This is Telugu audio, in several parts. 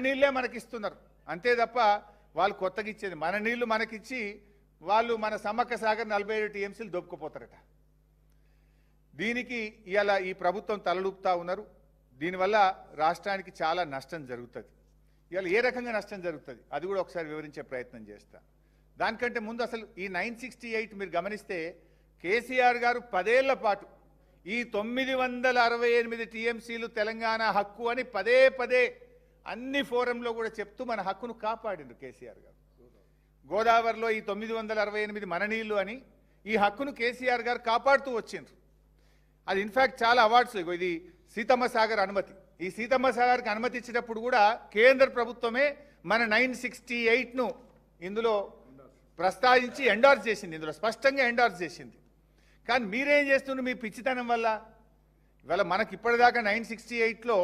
నీళ్ళే మనకిస్తున్నారు అంతే తప్ప వాళ్ళు కొత్తగా ఇచ్చేది మన నీళ్లు మనకిచ్చి వాళ్ళు మన సమ్మక్క సాగర్ 47 టీఎంసీలు దొబ్బుకుపోతారట. దీనికి ఇవాళ ఈ ప్రభుత్వం తలలూపుతా ఉన్నారు. దీనివల్ల రాష్ట్రానికి చాలా నష్టం జరుగుతుంది. ఇవాళ ఏ రకంగా నష్టం జరుగుతుంది అది కూడా ఒకసారి వివరించే ప్రయత్నం చేస్తా. దానికంటే ముందు అసలు ఈ 968 మీరు గమనిస్తే కేసీఆర్ గారు 10 ఏళ్ల పాటు ఈ 968 టీఎంసీలు తెలంగాణ హక్కు అని పదే పదే అన్ని ఫోరంలో కూడా చెప్తూ మన హక్కును కాపాడిండు కేసీఆర్ గారు. గోదావరిలో ఈ 968 మన నీళ్లు అని ఈ హక్కును కేసీఆర్ గారు కాపాడుతూ వచ్చిండ్రు. అది ఇన్ఫ్యాక్ట్ చాలా అవార్డ్స్. ఇది సీతమ్మ సాగర్ అనుమతి. ఈ సీతమ్మ సాగర్కి అనుమతి ఇచ్చినప్పుడు కూడా కేంద్ర ప్రభుత్వమే మన 968ను ఇందులో ప్రస్తావించి ఎండార్స్ చేసింది, ఇందులో స్పష్టంగా ఎండార్స్ చేసింది. కానీ మీరేం చేస్తున్నారు మీ పిచ్చితనం వల్ల? ఇవాళ మనకి ఇప్పటిదాకా 968లో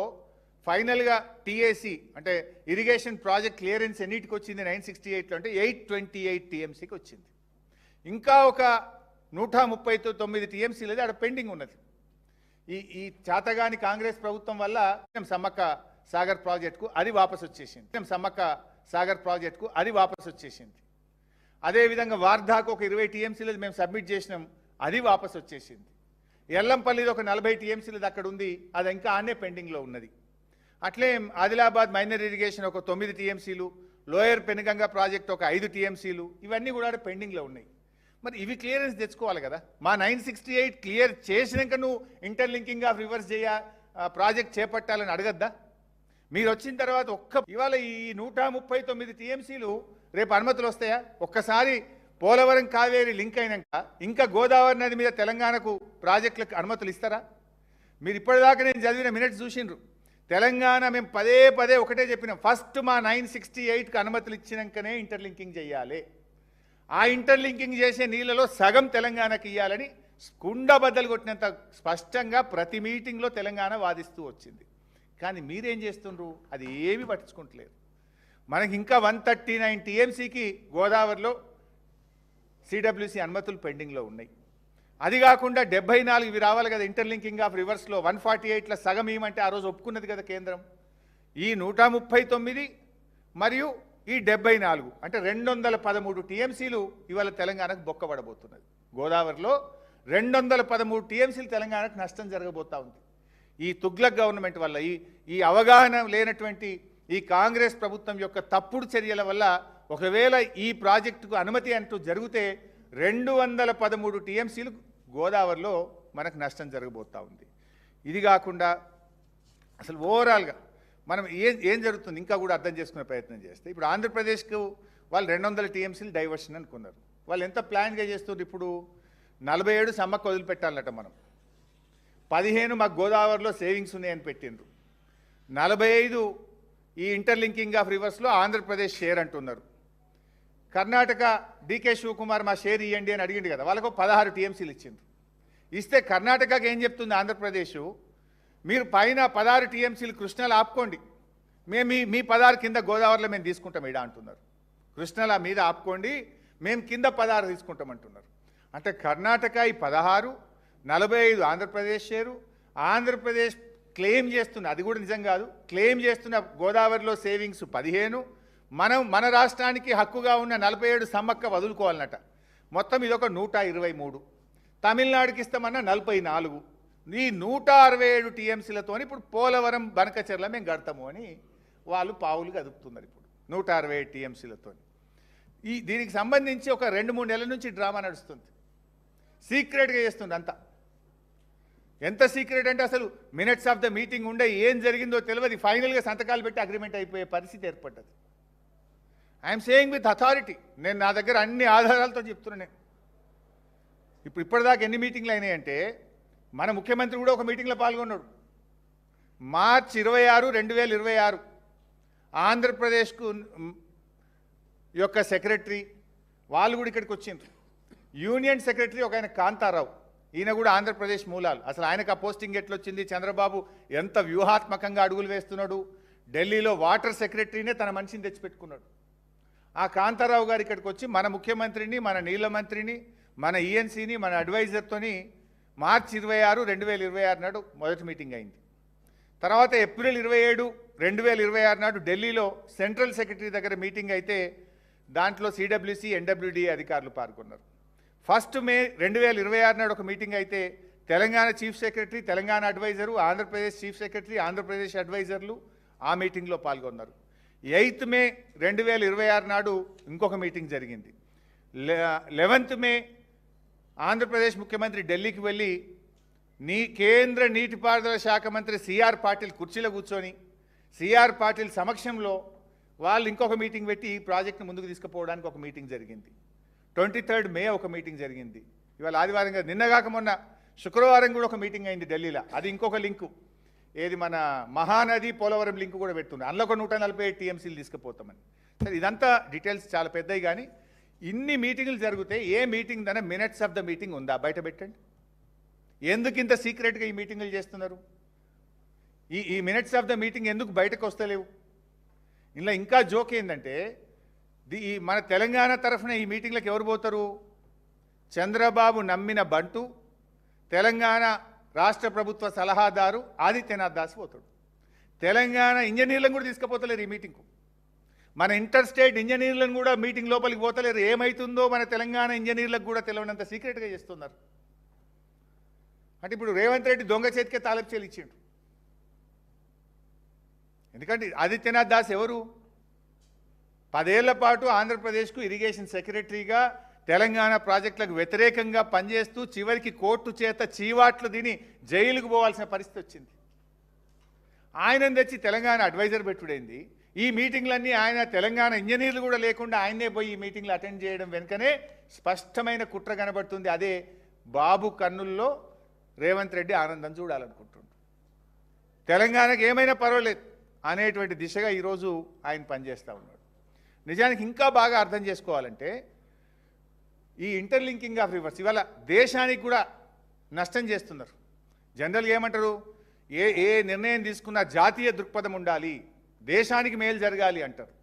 ఫైనల్గా టీఏసీ అంటే ఇరిగేషన్ ప్రాజెక్ట్ క్లియరెన్స్ ఎన్నిటికి వచ్చింది 968లో అంటే 828 టీఎంసీకి వచ్చింది. ఇంకా ఒక 139 టీఎంసీలది అక్కడ పెండింగ్ ఉన్నది. ఈ చాతగాని కాంగ్రెస్ ప్రభుత్వం వల్ల సమ్మక్క సాగర్ ప్రాజెక్టుకు అది వాపసు వచ్చేసింది. సమ్మక్క సాగర్ ప్రాజెక్టుకు అది వాపసు వచ్చేసింది. అదేవిధంగా వార్ధాకు ఒక 20 టీఎంసీలది మేము సబ్మిట్ చేసినాం, అది వాపసు వచ్చేసింది. ఎల్లంపల్లిది ఒక 40 టీఎంసీలది అక్కడ ఉంది, అది ఇంకా ఆనే పెండింగ్లో ఉన్నది. అట్లే ఆదిలాబాద్ మైనర్ ఇరిగేషన్ ఒక 9 టీఎంసీలు, లోయర్ పెనుగంగ ప్రాజెక్ట్ ఒక 5 టీఎంసీలు, ఇవన్నీ కూడా పెండింగ్లో ఉన్నాయి. మరి ఇవి క్లియరెన్స్ తెచ్చుకోవాలి కదా. మా 968 క్లియర్ చేసినాక నువ్వు ఇంటర్లింకింగ్ ఆఫ్ రివర్స్ ప్రాజెక్ట్ చేపట్టాలని అడగద్దా? మీరు వచ్చిన తర్వాత ఇవాళ ఈ 139 టీఎంసీలు రేపు అనుమతులు వస్తాయా? ఒక్కసారి పోలవరం కావేరి లింక్ అయినాక ఇంకా గోదావరి నది మీద తెలంగాణకు ప్రాజెక్టులకు అనుమతులు ఇస్తారా? మీరు ఇప్పటిదాకా నేను చదివిన మినిట్స్ చూసిండ్రు. తెలంగాణ మేము పదే పదే ఒకటే చెప్పినాం, ఫస్ట్ మా 968కి అనుమతులు ఇచ్చినాకనే ఇంటర్లింకింగ్ చేయాలి. ఆ ఇంటర్లింకింగ్ చేసే నీళ్ళలో సగం తెలంగాణకి ఇవ్వాలని కుండబద్దలు కొట్టినంత స్పష్టంగా ప్రతి మీటింగ్లో తెలంగాణ వాదిస్తూ వచ్చింది. కానీ మీరేం చేస్తుండ్రు? అది ఏమీ పట్టించుకుంటలేరు. మనకి ఇంకా 139 టీఎంసీకి గోదావరిలో సిడబ్ల్యూసి అనుమతులు పెండింగ్లో ఉన్నాయి. అది కాకుండా 74 ఇవి రావాలి కదా ఇంటర్లింకింగ్ ఆఫ్ రివర్స్లో. 148లో సగం ఏమంటే ఆ రోజు ఒప్పుకున్నది కదా కేంద్రం. ఈ 139 మరియు ఈ 74 అంటే 213 టీఎంసీలు ఇవాళ తెలంగాణకు బొక్కబడబోతున్నది. గోదావరిలో 213 టీఎంసీలు తెలంగాణకు నష్టం జరగబోతా ఉంది. ఈ తుగ్లక్ గవర్నమెంట్ వల్ల, ఈ అవగాహన లేనటువంటి ఈ కాంగ్రెస్ ప్రభుత్వం యొక్క తప్పుడు చర్యల వల్ల ఒకవేళ ఈ ప్రాజెక్టుకు అనుమతి అంటూ జరిగితే 213 టీఎంసీలు గోదావరిలో మనకు నష్టం జరగబోతూ ఉంది. ఇది కాకుండా అసలు ఓవరాల్గా మనం ఏం జరుగుతుంది ఇంకా కూడా అర్థం చేసుకునే ప్రయత్నం చేస్తే, ఇప్పుడు ఆంధ్రప్రదేశ్కు వాళ్ళు 200 టీఎంసీలు డైవర్షన్ అనుకున్నారు. వాళ్ళు ఎంత ప్లాన్గా చేస్తున్నారు? ఇప్పుడు 47 సమ్మక్క వదిలిపెట్టాలట, మనం 15 మాకు గోదావరిలో సేవింగ్స్ ఉన్నాయని పెట్టిండ్రు, 45 ఈ ఇంటర్లింకింగ్ ఆఫ్ రివర్స్లో ఆంధ్రప్రదేశ్ షేర్ అంటున్నారు. కర్ణాటక డీకే శివకుమార్ మా షేర్ ఇవ్వండి అని అడిగింది కదా, వాళ్ళకు 16 టీఎంసీలు ఇచ్చిండ్రు. ఇస్తే కర్ణాటకకి ఏం చెప్తుంది ఆంధ్రప్రదేశ్, మీరు పైన 16 టీఎంసీలు కృష్ణలా ఆపుకోండి, మేము మీ 16 కింద గోదావరిలో మేము తీసుకుంటాం ఇడా అంటున్నారు. కృష్ణలా మీద ఆపుకోండి, మేము కింద 16 తీసుకుంటామంటున్నారు. అంటే కర్ణాటక ఈ 16, 45 ఆంధ్రప్రదేశ్ షేరు. ఆంధ్రప్రదేశ్ క్లెయిమ్ చేస్తున్న, అది కూడా నిజం కాదు, క్లెయిమ్ చేస్తున్న గోదావరిలో సేవింగ్స్ 15, మన రాష్ట్రానికి హక్కుగా ఉన్న 47 సమ్మక్క వదులుకోవాలన్నట. మొత్తం ఇదొక 123. తమిళనాడుకి ఇస్తామన్న 44. ఈ 167 టీఎంసీలతో ఇప్పుడు పోలవరం బనకచెర్ల మేము గడతాము అని వాళ్ళు పావులు కదుపుతున్నారు. ఇప్పుడు 167 టీఎంసీలతో దీనికి సంబంధించి ఒక 2-3 నెలల నుంచి డ్రామా నడుస్తుంది. సీక్రెట్గా చేస్తుంది అంతా. ఎంత సీక్రెట్ అంటే అసలు మినిట్స్ ఆఫ్ ద మీటింగ్ ఉండే ఏం జరిగిందో తెలియదు, ఫైనల్గా సంతకాలు పెట్టి అగ్రిమెంట్ అయిపోయే పరిస్థితి ఏర్పడ్డది. ఐఎమ్ సేయింగ్ విత్ అథారిటీ, నేను నా దగ్గర అన్ని ఆధారాలతో చెప్తున్నాను. ఇప్పటిదాకా ఎన్ని మీటింగ్లు అయినాయంటే, మన ముఖ్యమంత్రి కూడా ఒక మీటింగ్లో పాల్గొన్నాడు. మార్చి 26, 2026 ఆంధ్రప్రదేశ్కు యొక్క సెక్రటరీ వాళ్ళు కూడా ఇక్కడికి వచ్చిండ్రు. యూనియన్ సెక్రటరీ ఒక ఆయన కాంతారావు, ఈయన కూడా ఆంధ్రప్రదేశ్ మూలాలు. అసలు ఆయనకు ఆ పోస్టింగ్ ఎట్లా వచ్చింది? చంద్రబాబు ఎంత వ్యూహాత్మకంగా అడుగులు వేస్తున్నాడు. ఢిల్లీలో వాటర్ సెక్రటరీనే తన మనిషిని తెచ్చిపెట్టుకున్నాడు. ఆ కాంతారావు గారు ఇక్కడికి వచ్చి మన ముఖ్యమంత్రిని, మన నీళ్ళ మంత్రిని, మన ఈఎన్సీని, మన అడ్వైజర్తోని మార్చి 26, 2026 నాడు మొదటి మీటింగ్ అయింది. తర్వాత ఏప్రిల్ 27 2026 నాడు ఢిల్లీలో సెంట్రల్ సెక్రటరీ దగ్గర మీటింగ్ అయితే దాంట్లో సిడబ్ల్యూసి ఎన్డబ్ల్యూడి అధికారులు పాల్గొన్నారు. 1 మే 2026 నాడు ఒక మీటింగ్ అయితే Telangana chief secretary, Telangana adviser, Andhra Pradesh chief secretary, Andhra Pradesh అడ్వైజర్లు ఆ మీటింగ్లో పాల్గొన్నారు. 8 మే 2026 నాడు ఇంకొక మీటింగ్ జరిగింది. 11 మే ఆంధ్రప్రదేశ్ ముఖ్యమంత్రి ఢిల్లీకి వెళ్ళి కేంద్ర నీటిపారుదల శాఖ మంత్రి సిఆర్ పాటిల్ కుర్చీలో కూర్చొని సిఆర్ పాటిల్ సమక్షంలో వాళ్ళు ఇంకొక మీటింగ్ పెట్టి ఈ ప్రాజెక్ట్ను ముందుకు తీసుకుపోవడానికి ఒక మీటింగ్ జరిగింది. 23 మే ఒక మీటింగ్ జరిగింది. ఇవాళ ఆదివారం కాదు, నిన్నగాక మొన్న శుక్రవారం కూడా ఒక మీటింగ్ అయింది ఢిల్లీలో. అది ఇంకొక లింకు, ఏది మన మహానది పోలవరం లింకు కూడా పెడుతుంది. అందులో ఒక 147 టీఎంసీలు తీసుకుపోతామని. సరే, ఇదంతా డీటెయిల్స్ చాలా పెద్దవి. కానీ ఇన్ని మీటింగులు జరిగితే ఏ మీటింగ్ దాని మినిట్స్ ఆఫ్ ద మీటింగ్ ఉందా? బయట పెట్టండి. ఎందుకు ఇంత సీక్రెట్గా ఈ మీటింగులు చేస్తున్నారు? ఈ మినిట్స్ ఆఫ్ ద మీటింగ్ ఎందుకు బయటకు వస్తలేవు? ఇలా ఇంకా జోక్ ఏంటంటే ఈ మన తెలంగాణ తరఫున ఈ మీటింగ్లకు ఎవరు పోతారు? చంద్రబాబు నమ్మిన బంటు, తెలంగాణ రాష్ట్ర ప్రభుత్వ సలహాదారు ఆదిత్యనాథ్ దాస్ పోతాడు. తెలంగాణ ఇంజనీర్లను కూడా తీసుకుపోతలేరు ఈ మీటింగ్కు. మన ఇంటర్ స్టేట్ ఇంజనీర్లను కూడా మీటింగ్ లోపలికి పోతలేరు. ఏమవుతుందో మన తెలంగాణ ఇంజనీర్లకు కూడా తెలియనంత సీక్రెట్గా చేస్తున్నారు. అంటే ఇప్పుడు రేవంత్ రెడ్డి దొంగ చేతికే తాలపు చేలు ఇచ్చిండు. ఎందుకంటే ఆదిత్యనాథ్ దాస్ ఎవరు? 10 ఏళ్ల పాటు ఆంధ్రప్రదేశ్కు ఇరిగేషన్ సెక్రటరీగా తెలంగాణ ప్రాజెక్టులకు వ్యతిరేకంగా పనిచేస్తూ చివరికి కోర్టు చేత చీవాట్లు తిని జైలుకు పోవాల్సిన పరిస్థితి వచ్చింది. ఆయనను తెచ్చి తెలంగాణ అడ్వైజర్ పెట్టుడైంది. ఈ మీటింగ్లన్నీ ఆయన తెలంగాణ ఇంజనీర్లు కూడా లేకుండా ఆయనే పోయి ఈ మీటింగ్లు అటెండ్ చేయడం వెనుకనే స్పష్టమైన కుట్ర కనబడుతుంది. అదే బాబు కన్నుల్లో రేవంత్ రెడ్డి ఆనందం చూడాలనుకుంటుండు. తెలంగాణకు ఏమైనా పర్వాలేదు అనేటువంటి దిశగా ఈరోజు ఆయన పనిచేస్తూ ఉన్నాడు. నిజానికి ఇంకా బాగా అర్థం చేసుకోవాలంటే ఈ ఇంటర్లింకింగ్ ఆఫ్ రివర్స్ ఇవాళ దేశానికి కూడా నష్టం చేస్తున్నారు. జనరల్గా ఏమంటారు? ఏ నిర్ణయం తీసుకున్నా జాతీయ దృక్పథం ఉండాలి, దేశానికి మేలు జరగాలి అంటారు.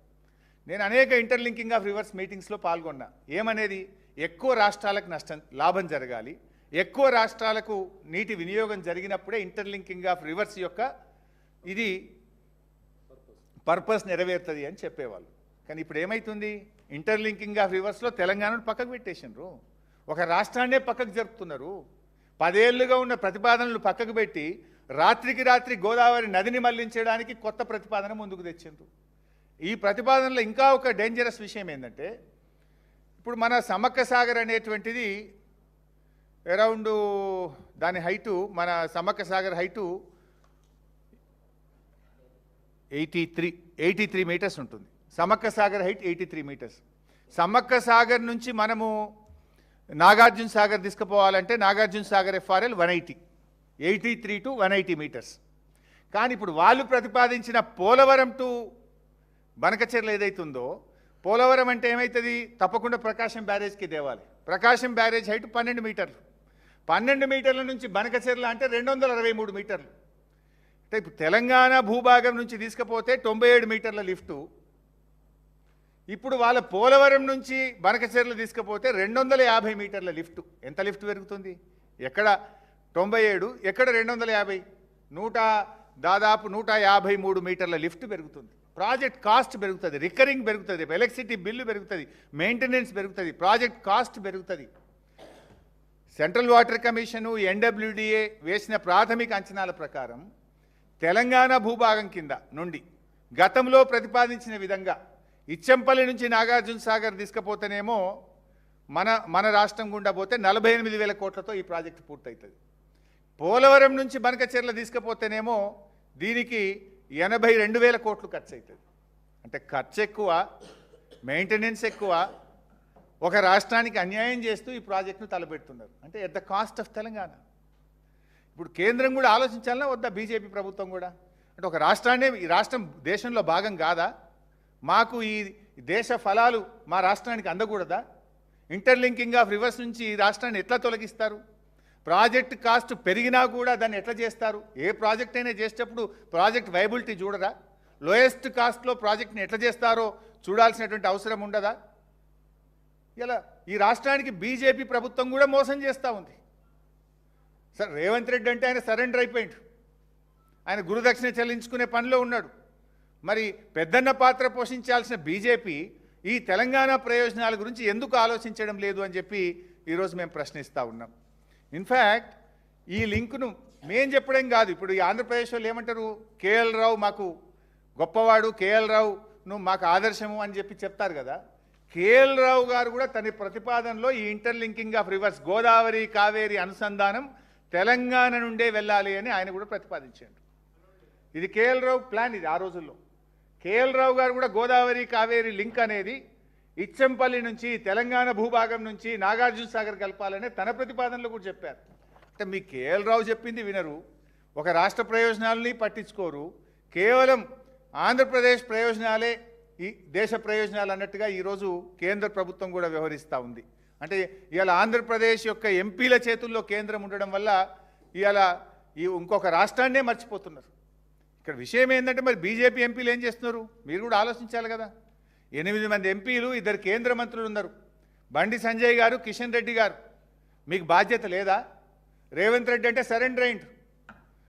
నేను అనేక ఇంటర్లింకింగ్ ఆఫ్ రివర్స్ మీటింగ్స్లో పాల్గొన్నా. ఏమనేది? ఎక్కువ రాష్ట్రాలకు లాభం జరగాలి, ఎక్కువ రాష్ట్రాలకు నీటి వినియోగం జరిగినప్పుడే ఇంటర్లింకింగ్ ఆఫ్ రివర్స్ యొక్క ఇది పర్పస్ నెరవేరుతుంది అని చెప్పేవాళ్ళు. కానీ ఇప్పుడు ఏమవుతుంది? ఇంటర్లింకింగ్ ఆఫ్ రివర్స్లో తెలంగాణను పక్కకు పెట్టేసినారు, ఒక రాష్ట్రాన్నే పక్కకు జరుపుతున్నారు. 10 ఏళ్లుగా ఉన్న ప్రతిపాదనలు పక్కకు పెట్టి రాత్రికి రాత్రి గోదావరి నదిని మళ్లించడానికి కొత్త ప్రతిపాదన ముందుకు తెచ్చిండ్రు. ఈ ప్రతిపాదనలో ఇంకా ఒక డేంజరస్ విషయం ఏంటంటే, ఇప్పుడు మన సమ్మక్క సాగర్ అనేటువంటిది అరౌండ్ దాని హైటు, మన సమ్మక్క సాగర్ హైటు 83 మీటర్స్ ఉంటుంది. Sammakka Sagar height 83 metres. సమ్మక్క సాగర్ నుంచి మనము నాగార్జున సాగర్ తీసుకుపోవాలంటే Nagarjuna Sagar FRL 180 to 180 metres. కానీ ఇప్పుడు వాళ్ళు ప్రతిపాదించిన పోలవరం టు బనకచెర్ల ఏదైతుందో, పోలవరం అంటే ఏమవుతుంది? తప్పకుండా ప్రకాశం బ్యారేజ్కి దేవాలి. ప్రకాశం బ్యారేజ్ హైట్ 12 మీటర్లు. 12 మీటర్ల నుంచి బనకచెర్ల అంటే 263 మీటర్లు. అంటే ఇప్పుడు తెలంగాణ భూభాగం నుంచి తీసుకుపోతే 97 మీటర్ల లిఫ్టు. ఇప్పుడు వాళ్ళ పోలవరం నుంచి బనకచెర్ల తీసుకుపోతే 250 మీటర్ల లిఫ్టు. ఎంత లిఫ్ట్ పెరుగుతుంది? ఎక్కడ 97, ఎక్కడ 250? దాదాపు 153 మీటర్ల లిఫ్ట్ పెరుగుతుంది. ప్రాజెక్ట్ కాస్ట్ పెరుగుతుంది, రికరింగ్ పెరుగుతుంది, ఎలక్ట్రిసిటీ బిల్లు పెరుగుతుంది, మెయింటెనెన్స్ పెరుగుతుంది, ప్రాజెక్ట్ కాస్ట్ పెరుగుతుంది. సెంట్రల్ వాటర్ కమిషను, ఎన్డబ్ల్యూడిఏ వేసిన ప్రాథమిక అంచనాల ప్రకారం తెలంగాణ భూభాగం కింద నుండి గతంలో ప్రతిపాదించిన విధంగా ఇచ్చంపల్లి నుంచి నాగార్జున సాగర్ తీసుకుపోతేనేమో మన రాష్ట్రం గుండా పోతే 48,000 కోట్లతో ఈ ప్రాజెక్టు పూర్తవుతుంది. పోలవరం నుంచి బనకచెర్ల తీసుకుపోతేనేమో దీనికి 82,000 కోట్లు ఖర్చు అవుతుంది. అంటే ఖర్చు ఎక్కువ, మెయింటెనెన్స్ ఎక్కువ, ఒక రాష్ట్రానికి అన్యాయం చేస్తూ ఈ ప్రాజెక్టును తలపెడుతున్నారు. అంటే at the cost of Telangana. ఇప్పుడు కేంద్రం కూడా ఆలోచించాలన్నా వద్దా? బీజేపీ ప్రభుత్వం కూడా అంటే ఒక రాష్ట్రాన్ని, ఈ రాష్ట్రం దేశంలో భాగం కాదా? మాకు ఈ దేశ ఫలాలు మా రాష్ట్రానికి అందకూడదా? ఇంటర్లింకింగ్ ఆఫ్ రివర్స్ నుంచి ఈ రాష్ట్రాన్ని ఎట్లా తొలగిస్తారు? ప్రాజెక్ట్ కాస్ట్ పెరిగినా కూడా దాన్ని ఎట్లా చేస్తారు? ఏ ప్రాజెక్ట్ అయినా చేసేటప్పుడు ప్రాజెక్ట్ వైబిలిటీ చూడరా? లోయెస్ట్ కాస్ట్లో ప్రాజెక్ట్ని ఎట్లా చేస్తారో చూడాల్సినటువంటి అవసరం ఉండదా? ఇలా ఈ రాష్ట్రానికి బీజేపీ ప్రభుత్వం కూడా మోసం చేస్తూ ఉంది. సార్ రేవంత్ రెడ్డి అంటే ఆయన సరెండర్ అయిపోయిండు, ఆయన గురుదక్షిణ చెల్లించుకునే పనిలో ఉన్నాడు. మరి పెద్దన్న పాత్ర పోషించాల్సిన బీజేపీ ఈ తెలంగాణ ప్రయోజనాల గురించి ఎందుకు ఆలోచించడం లేదు అని చెప్పి ఈరోజు మేము ప్రశ్నిస్తూ ఉన్నాం. ఇన్ఫ్యాక్ట్ ఈ లింకును మేం చెప్పడం కాదు, ఇప్పుడు ఈ ఆంధ్రప్రదేశ్ వాళ్ళు ఏమంటారు, కేఎల్ రావు మాకు గొప్పవాడు, కేఎల్ రావును మాకు ఆదర్శము అని చెప్పి చెప్తారు కదా. కేఎల్ రావు గారు కూడా తన ప్రతిపాదనలో ఈ interlinking of reverse Godavari Kaveri అనుసంధానం తెలంగాణ నుండే వెళ్ళాలి అని ఆయన కూడా ప్రతిపాదించారు. ఇది కేఎల్ రావు ప్లాన్. ఇది ఆ రోజుల్లో కేఎల్ రావు గారు కూడా గోదావరి కావేరి లింక్ అనేది ఇచ్చంపల్లి నుంచి తెలంగాణ భూభాగం నుంచి నాగార్జున సాగర్ కలపాలనే తన ప్రతిపాదనలో కూడా చెప్పారు. అంటే మీ కేఎల్ రావు చెప్పింది వినరు, ఒక రాష్ట్ర ప్రయోజనాలని పట్టించుకోరు, కేవలం ఆంధ్రప్రదేశ్ ప్రయోజనాలే ఈ దేశ ప్రయోజనాలు అన్నట్టుగా ఈరోజు కేంద్ర ప్రభుత్వం కూడా వ్యవహరిస్తూ ఉంది. అంటే ఇవాళ ఆంధ్రప్రదేశ్ యొక్క ఎంపీల చేతుల్లో కేంద్రం ఉండడం వల్ల ఇవాళ ఈ ఇంకొక రాష్ట్రాన్నే మర్చిపోతున్నారు. ఇక్కడ విషయం ఏంటంటే మరి బీజేపీ ఎంపీలు ఏం చేస్తున్నారు మీరు కూడా ఆలోచించాలి కదా. 8 మంది ఎంపీలు, 2 కేంద్ర మంత్రులు ఉన్నారు, బండి సంజయ్ గారు, కిషన్ రెడ్డి గారు. మీకు బాధ్యత లేదా? రేవంత్ రెడ్డి అంటే సరెండర్ అయిండు,